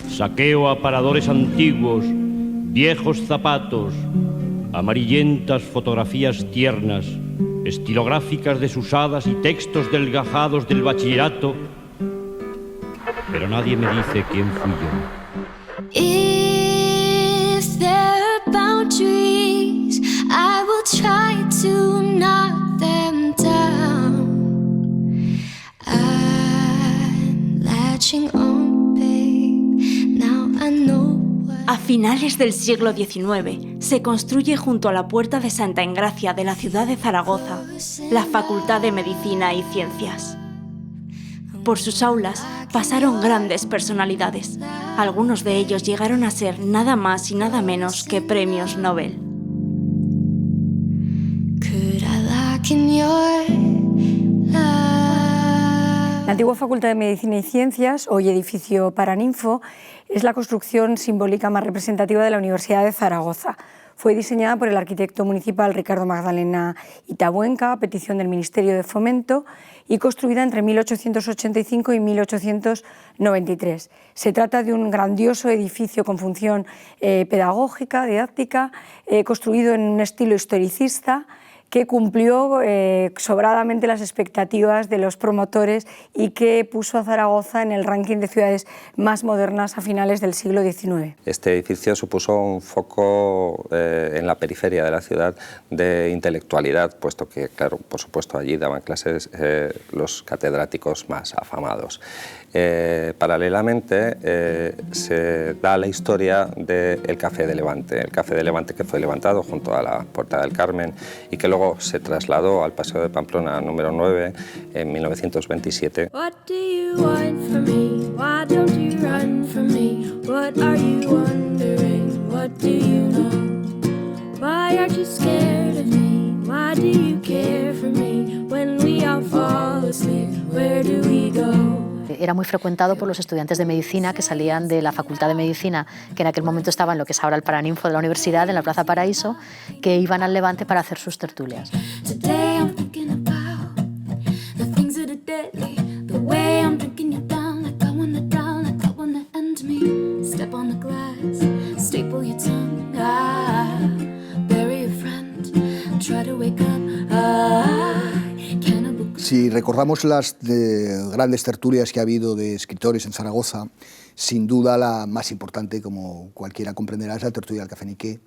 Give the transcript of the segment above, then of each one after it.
Saqueo a aparadores antiguos, viejos zapatos, amarillentas fotografías tiernas, estilográficas desusadas y textos delgajados del bachillerato. Pero nadie me dice quién fui yo. If there are boundaries, I will try to knock them down. I'm latching on, babe. Now I know. A finales del siglo XIX se construye junto a la Puerta de Santa Engracia de la ciudad de Zaragoza la Facultad de Medicina y Ciencias. Por sus aulas pasaron grandes personalidades. Algunos de ellos llegaron a ser nada más y nada menos que premios Nobel. La antigua Facultad de Medicina y Ciencias, hoy edificio Paraninfo, es la construcción simbólica más representativa de la Universidad de Zaragoza. Fue diseñada por el arquitecto municipal Ricardo Magdalena Itabuenca a petición del Ministerio de Fomento y construida entre 1885 y 1893. Se trata de un grandioso edificio con función pedagógica, didáctica, construido en un estilo historicista, que cumplió sobradamente las expectativas de los promotores y que puso a Zaragoza en el ranking de ciudades más modernas a finales del siglo XIX. Este edificio supuso un foco en la periferia de la ciudad de intelectualidad, puesto que, claro, por supuesto, allí daban clases los catedráticos más afamados. Paralelamente se da la historia del Café de Levante, el Café de Levante que fue levantado junto a la Puerta del Carmen y que luego se trasladó al Paseo de Pamplona número 9 en 1927. What do you want from me? Why don't you run from me? What are you wondering? What do you know? Why aren't you scared of me? Why do you care for me? When we all fall asleep, where do we go? Era muy frecuentado por los estudiantes de medicina que salían de la Facultad de Medicina, que en aquel momento estaba en lo que es ahora el Paraninfo de la Universidad, en la Plaza Paraíso, que iban al Levante para hacer sus tertulias. Si recordamos las grandes tertulias que ha habido de escritores en Zaragoza, sin duda la más importante, como cualquiera comprenderá, es la tertulia del Café Niqué,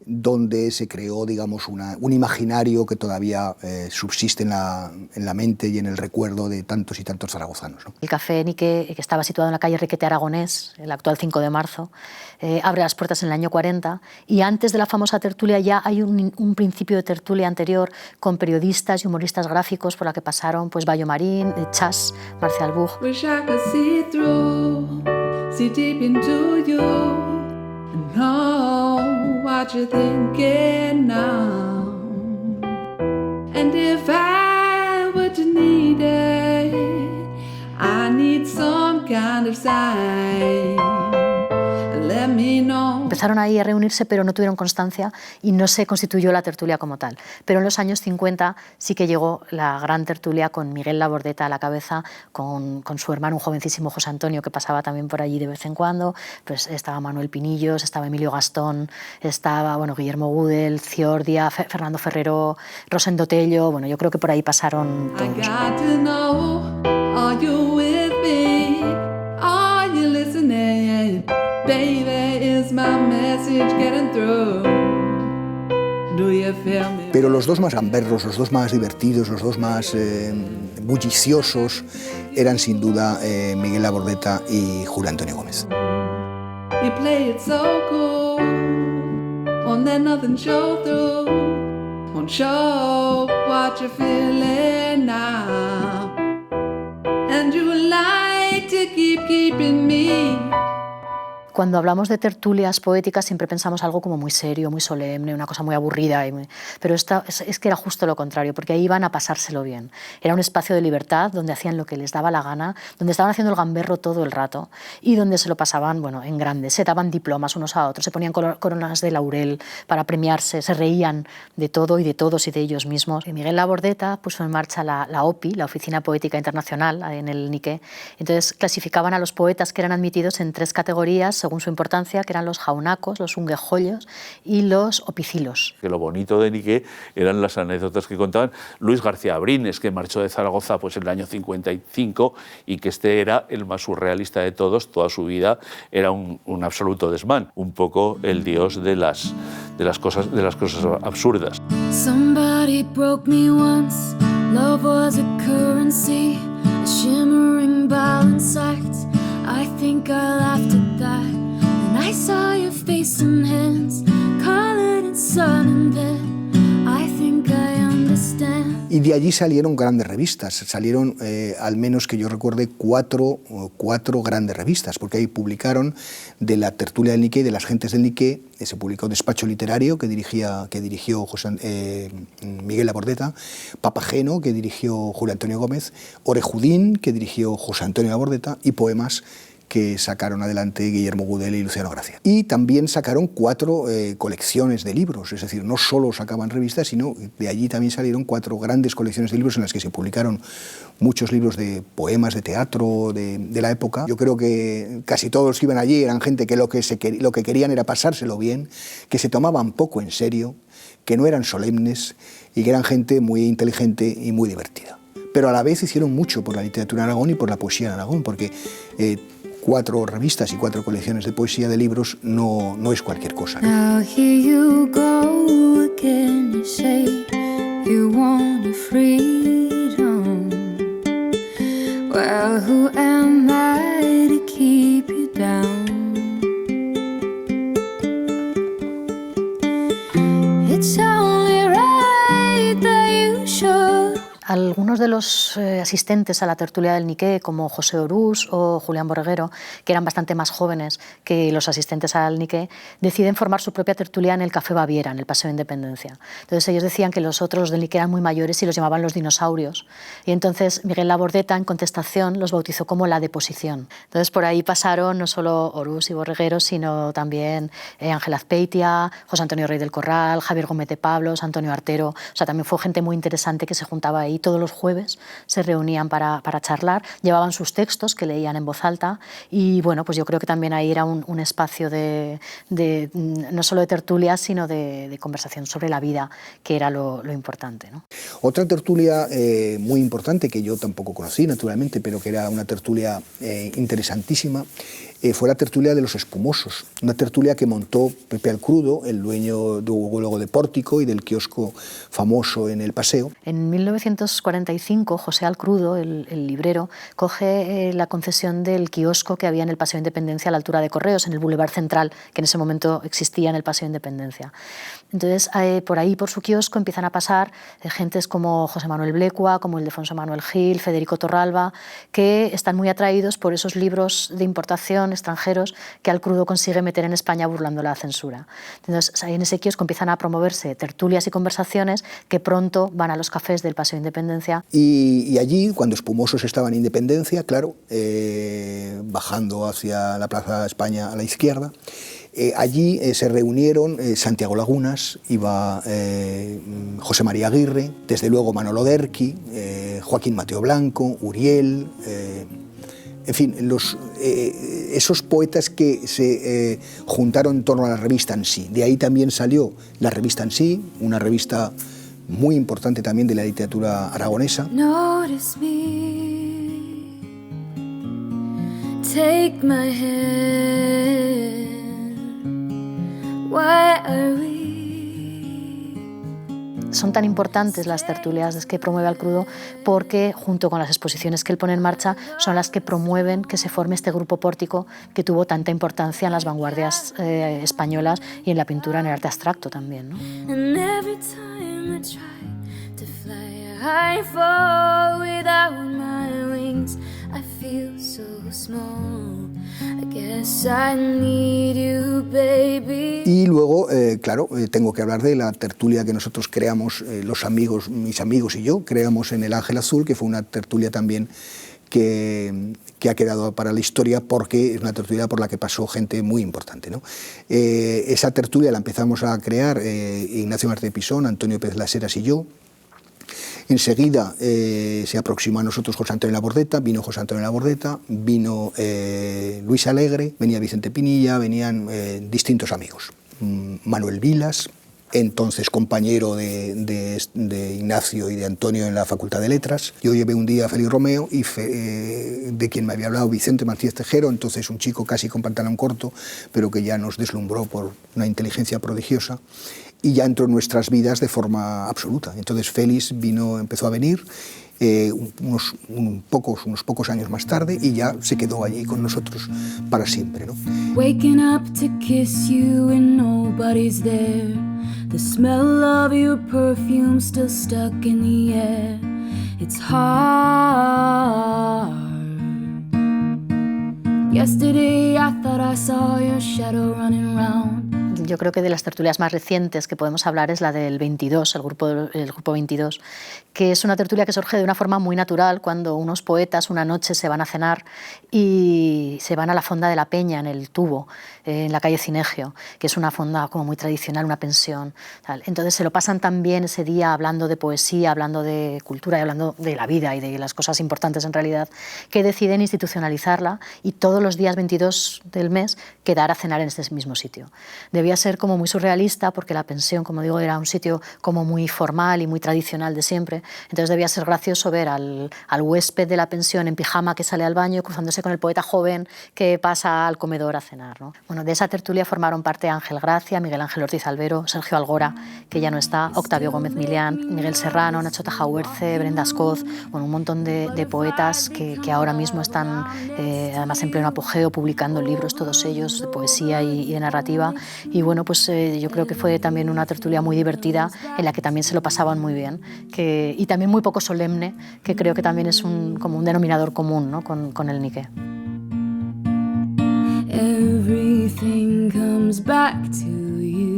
donde se creó, digamos, un imaginario que todavía subsiste en la mente y en el recuerdo de tantos y tantos zaragozanos, ¿no? El Café Niqué, que estaba situado en la calle Riquete Aragonés, el actual 5 de marzo, abre las puertas en el año 40 y antes de la famosa tertulia ya hay un principio de tertulia anterior con periodistas y humoristas gráficos por la que pasaron pues Bayo Marín, Chas, Marcial Bug. Know what you're thinking now. And if I were to need it, I need some kind of sign. Let me know. Empezaron ahí a reunirse, pero no tuvieron constancia y no se constituyó la tertulia como tal. Pero en los años 50 sí que llegó la gran tertulia con Miguel Labordeta a la cabeza, con su hermano, un jovencísimo José Antonio, que pasaba también por allí de vez en cuando. Pues estaba Manuel Pinillos, estaba Emilio Gastón, estaba Guillermo Gudel, Ciordia, Fernando Ferrero, Rosendo Tello. Bueno, yo creo que por ahí pasaron todos. Pero los dos más gamberros, los dos más divertidos, los dos más bulliciosos eran sin duda Miguel Labordeta y Julio Antonio Gómez. Cuando hablamos de tertulias poéticas siempre pensamos algo como muy serio, muy solemne, una cosa muy aburrida, pero es que era justo lo contrario, porque ahí iban a pasárselo bien. Era un espacio de libertad donde hacían lo que les daba la gana, donde estaban haciendo el gamberro todo el rato y donde se lo pasaban, bueno, en grande. Se daban diplomas unos a otros, se ponían coronas de laurel para premiarse, se reían de todo y de todos y de ellos mismos. Y Miguel Labordeta puso en marcha la OPI, la Oficina Poética Internacional, en el Niqué. Entonces clasificaban a los poetas que eran admitidos en 3 categorías según su importancia, que eran los jaunacos, los unguejollos y los opicilos. Que lo bonito de Niqué eran las anécdotas que contaban Luis García Abrines, que marchó de Zaragoza pues, en el año 55 y que este era el más surrealista de todos, toda su vida era un absoluto desmán, un poco el dios de las cosas absurdas. Somebody broke me once, love was a currency, a shimmering balance act. I think I laughed at that, and I saw your face and hands, colored in sun, and then I think I understand. Y de allí salieron grandes revistas, salieron, al menos que yo recuerde, cuatro grandes revistas, porque ahí publicaron de la tertulia del Niqué, de las gentes del Niqué, se publicó Despacho Literario, que dirigió Miguel Labordeta, Papageno, que dirigió Julio Antonio Gómez, Orejudín, que dirigió José Antonio Labordeta, y Poemas, que sacaron adelante Guillermo Gudel y Luciano Gracia. Y también sacaron 4 colecciones de libros, es decir, no solo sacaban revistas, sino de allí también salieron 4 grandes colecciones de libros en las que se publicaron muchos libros de poemas, de teatro, de la época. Yo creo que casi todos los que iban allí eran gente que lo que querían era pasárselo bien, que se tomaban poco en serio, que no eran solemnes y que eran gente muy inteligente y muy divertida. Pero a la vez hicieron mucho por la literatura en Aragón y por la poesía en Aragón, porque 4 revistas y 4 colecciones de poesía de libros no es cualquier cosa, ¿no? Now here you go again, you say you want a freedom. Well, who am I to keep you down? It's only right that you should. Algunos de los asistentes a la tertulia del Niqué, como José Orús o Julián Borreguero, que eran bastante más jóvenes que los asistentes al Niqué, deciden formar su propia tertulia en el Café Baviera, en el Paseo de Independencia. Entonces ellos decían que los otros del Niqué eran muy mayores y los llamaban los dinosaurios. Y entonces Miguel Labordeta, en contestación, los bautizó como la Deposición. Entonces por ahí pasaron no solo Orús y Borreguero, sino también Ángel Azpeitia, José Antonio Rey del Corral, Javier Gómez de Pablos, Antonio Artero. O sea, también fue gente muy interesante que se juntaba ahí. Todos los jueves se reunían para charlar, llevaban sus textos que leían en voz alta y bueno, pues yo creo que también ahí era un espacio de no solo de tertulia, sino de conversación sobre la vida, que era lo importante, ¿no? Otra tertulia muy importante, que yo tampoco conocí naturalmente, pero que era una tertulia interesantísima, fue la tertulia de los espumosos, una tertulia que montó Pepe Alcrudo, el dueño luego de Pórtico y del kiosco famoso en el Paseo. En 1945, José Alcrudo, el librero, coge la concesión del kiosco que había en el Paseo de Independencia a la altura de Correos, en el Boulevard Central, que en ese momento existía en el Paseo de Independencia. Entonces, por ahí, por su kiosco, empiezan a pasar gentes como José Manuel Blecua, como Ildefonso Manuel Gil, Federico Torralba, que están muy atraídos por esos libros de importación extranjeros que Alcrudo consigue meter en España burlando la censura. Entonces, ahí en ese kiosco empiezan a promoverse tertulias y conversaciones que pronto van a los cafés del Paseo de Independencia. Y allí, cuando Espumosos estaba en Independencia, claro, bajando hacia la Plaza España a la izquierda, allí se reunieron Santiago Lagunas, iba José María Aguirre, desde luego Manolo Derqui, Joaquín Mateo Blanco, Uriel, en fin, esos poetas que se juntaron en torno a la revista en sí. De ahí también salió la revista en sí, una revista muy importante también de la literatura aragonesa. Notice me, take my hand, why are we? Son tan importantes las tertulias que promueve Alcrudo porque, junto con las exposiciones que él pone en marcha, son las que promueven que se forme este grupo Pórtico que tuvo tanta importancia en las vanguardias españolas y en la pintura, en el arte abstracto también, ¿no? And every time I try to fly, I fall without my wings. I feel Y luego, claro, tengo que hablar de la tertulia que nosotros creamos, los amigos, mis amigos y yo, creamos en El Ángel Azul, que fue una tertulia también que ha quedado para la historia porque es una tertulia por la que pasó gente muy importante, ¿no? Esa tertulia la empezamos a crear Ignacio Martí Pisón, Antonio Pérez Las Heras y yo. Enseguida se aproximó a nosotros José Antonio Labordeta, vino José Antonio Labordeta, vino Luis Alegre, venía Vicente Pinilla, venían distintos amigos. Manuel Vilas, entonces compañero de Ignacio y de Antonio en la Facultad de Letras. Yo llevé un día a Félix Romeo, y de quien me había hablado Vicente Martínez Tejero, entonces un chico casi con pantalón corto, pero que ya nos deslumbró por una inteligencia prodigiosa, y ya entró en nuestras vidas de forma absoluta. Entonces Félix empezó a venir unos pocos años más tarde, y ya se quedó allí con nosotros para siempre, ¿no? Waking up to kiss you and nobody's there. The smell of your perfume still stuck in the air. It's hard. Yesterday I thought I saw your shadow running round. Yo creo que de las tertulias más recientes que podemos hablar es la del 22, el grupo 22, que es una tertulia que surge de una forma muy natural cuando unos poetas una noche se van a cenar y se van a la Fonda de la Peña, en el Tubo, en la calle Cinegio, que es una fonda como muy tradicional, una pensión, tal. Entonces se lo pasan tan bien ese día hablando de poesía, hablando de cultura y hablando de la vida y de las cosas importantes en realidad, que deciden institucionalizarla y todos los días 22 del mes quedar a cenar en este mismo sitio. Debía ser como muy surrealista porque la pensión, como digo, era un sitio como muy formal y muy tradicional de siempre. Entonces debía ser gracioso ver al huésped de la pensión en pijama que sale al baño cruzándose con el poeta joven que pasa al comedor a cenar, ¿no? Bueno, de esa tertulia formaron parte Ángel Gracia, Miguel Ángel Ortiz Albero, Sergio Algora, que ya no está, Octavio Gómez Milián, Miguel Serrano, Nacho Tajahuerce, Brenda Scott, bueno, un montón de poetas que ahora mismo están además en pleno apogeo, publicando libros, todos ellos de poesía y de narrativa. Y bueno, pues yo creo que fue también una tertulia muy divertida en la que también se lo pasaban muy bien, y también muy poco solemne, que creo que también es como un denominador común, ¿no? con el Niké. Everything comes back to you.